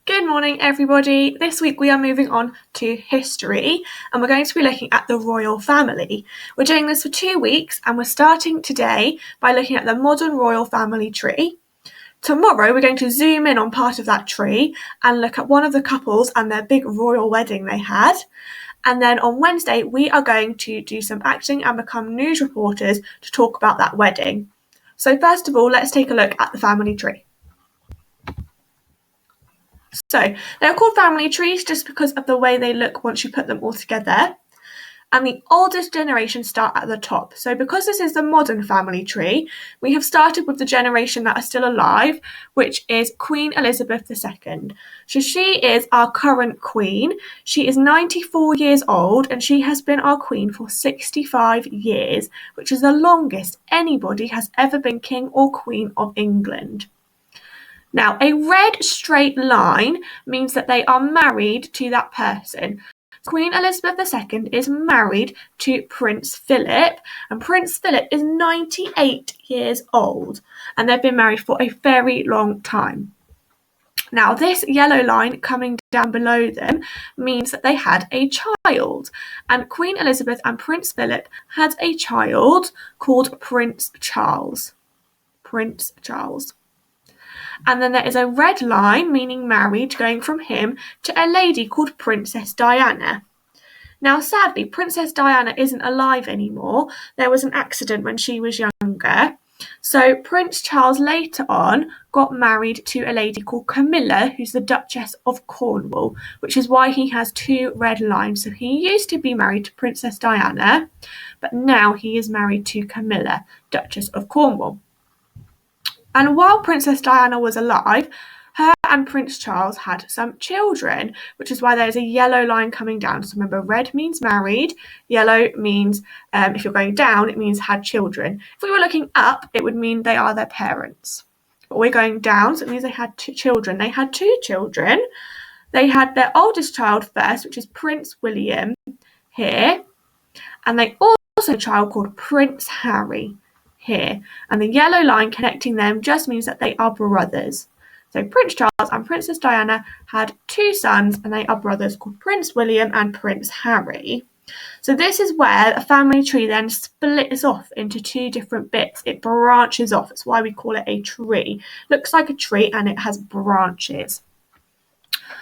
Good morning, everybody. This week we are moving on to history and we're going to be looking at the royal family. We're doing this for 2 weeks and we're starting today by looking at the modern royal family tree. Tomorrow we're going to zoom in on part of that tree and look at one of the couples and their big royal wedding they had. And then on Wednesday we are going to do some acting and become news reporters to talk about that wedding. So first of all, let's take a look at the family tree. So they're called family trees just because of the way they look once you put them all together. And the oldest generation start at the top. So because this is the modern family tree, we have started with the generation that are still alive, which is Queen Elizabeth II. So she is our current queen. She is 94 years old and she has been our queen for 65 years, which is the longest anybody has ever been king or queen of England. Now, a red straight line means that they are married to that person. Queen Elizabeth II is married to Prince Philip, and Prince Philip is 98 years old, and they've been married for a very long time. Now, this yellow line coming down below them means that they had a child, and Queen Elizabeth and Prince Philip had a child called Prince Charles. Prince Charles. And then there is a red line, meaning married, going from him to a lady called Princess Diana. Now, sadly, Princess Diana isn't alive anymore. There was an accident when she was younger. So Prince Charles later on got married to a lady called Camilla, who's the Duchess of Cornwall, which is why he has 2 red lines. So he used to be married to Princess Diana, but now he is married to Camilla, Duchess of Cornwall. And while Princess Diana was alive, her and Prince Charles had some children, which is why there's a yellow line coming down. So remember, red means married, yellow means if you're going down, it means had children. If we were looking up, it would mean they are their parents. But we're going down, so it means they had 2 children. They had 2 children. They had their oldest child first, which is Prince William here. And they also had a child called Prince Harry here, and the yellow line connecting them just means that they are brothers. So Prince Charles and Princess Diana had 2 sons and they are brothers called Prince William and Prince Harry. So this is where a family tree then splits off into 2 different bits. It branches off. That's why we call it a tree. Looks like a tree and it has branches.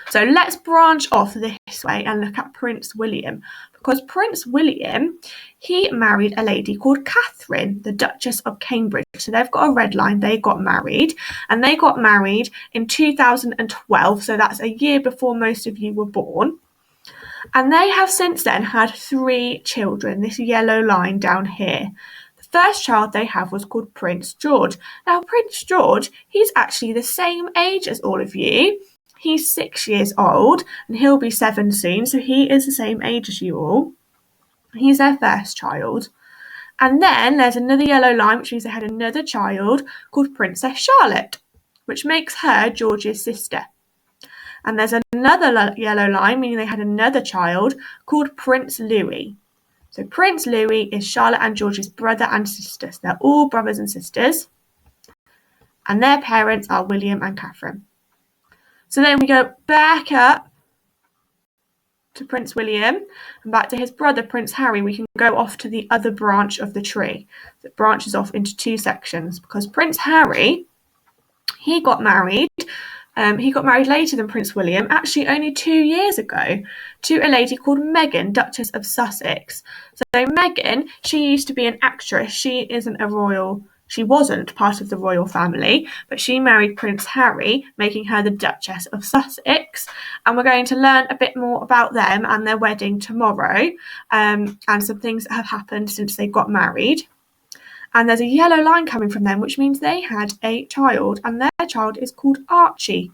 So let's branch off this way and look at Prince William, because Prince William, he married a lady called Catherine, the Duchess of Cambridge. So they've got a red line, they got married, and they got married in 2012, so that's a year before most of you were born. And they have since then had 3 children, this yellow line down here. The first child they have was called Prince George. Now, Prince George, he's actually the same age as all of you. He's 6 years old and he'll be 7 soon, so he is the same age as you all. He's their first child. And then there's another yellow line, which means they had another child called Princess Charlotte, which makes her George's sister. And there's another yellow line, meaning they had another child called Prince Louie. So Prince Louie is Charlotte and George's brother and sister. So they're all brothers and sisters. And their parents are William and Catherine. So then we go back up to Prince William and back to his brother, Prince Harry. We can go off to the other branch of the tree that branches off into 2 sections, because Prince Harry, he got married later than Prince William, actually only 2 years ago, to a lady called Meghan, Duchess of Sussex. So Meghan, she used to be an actress. She wasn't part of the royal family, but she married Prince Harry, making her the Duchess of Sussex. And we're going to learn a bit more about them and their wedding tomorrow, and some things that have happened since they got married. And there's a yellow line coming from them, which means they had a child, and their child is called Archie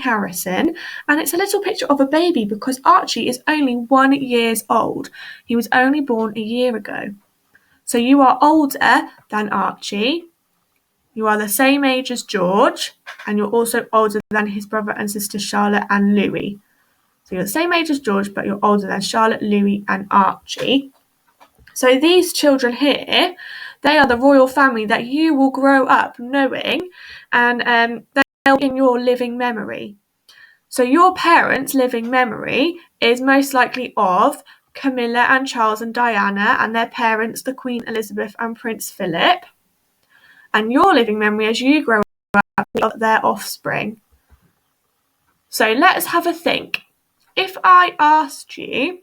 Harrison. And it's a little picture of a baby because Archie is only 1 year old. He was only born a year ago. So you are older than Archie, you are the same age as George, and you're also older than his brother and sister Charlotte and Louie. So you're the same age as George, but you're older than Charlotte, Louie and Archie. So these children here, they are the royal family that you will grow up knowing, and they'll be in your living memory. So your parents' living memory is most likely of Camilla and Charles and Diana and their parents, the Queen Elizabeth and Prince Philip. And your living memory as you grow up is of their offspring. So let's have a think. If I asked you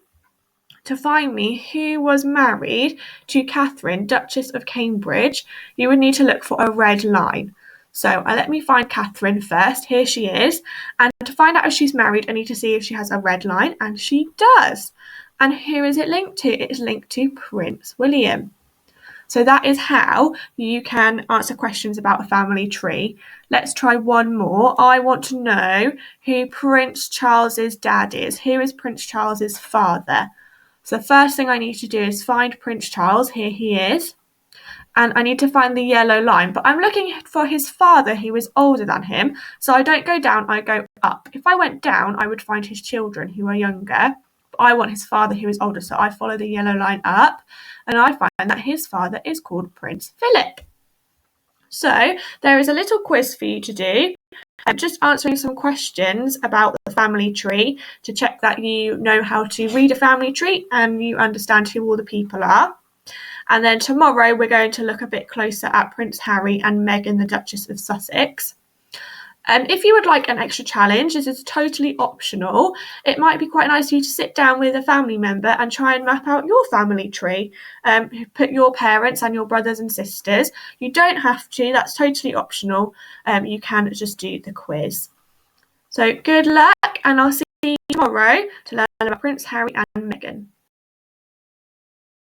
to find me who was married to Catherine, Duchess of Cambridge, you would need to look for a red line. So let me find Catherine first. Here she is. And to find out if she's married, I need to see if she has a red line. And she does. And who is it linked to? It is linked to Prince William. So that is how you can answer questions about a family tree. Let's try one more. I want to know who Prince Charles's dad is. Who is Prince Charles's father? So the first thing I need to do is find Prince Charles. Here he is. And I need to find the yellow line. But I'm looking for his father who is older than him. So I don't go down, I go up. If I went down, I would find his children who are younger. But I want his father who is older. So I follow the yellow line up. And I find that his father is called Prince Philip. So there is a little quiz for you to do. I'm just answering some questions about the family tree to check that you know how to read a family tree and you understand who all the people are. And then tomorrow we're going to look a bit closer at Prince Harry and Meghan, the Duchess of Sussex. And if you would like an extra challenge, this is totally optional. It might be quite nice for you to sit down with a family member and try and map out your family tree. Put your parents and your brothers and sisters. You don't have to, that's totally optional. You can just do the quiz. So good luck, and I'll see you tomorrow to learn about Prince Harry and Meghan.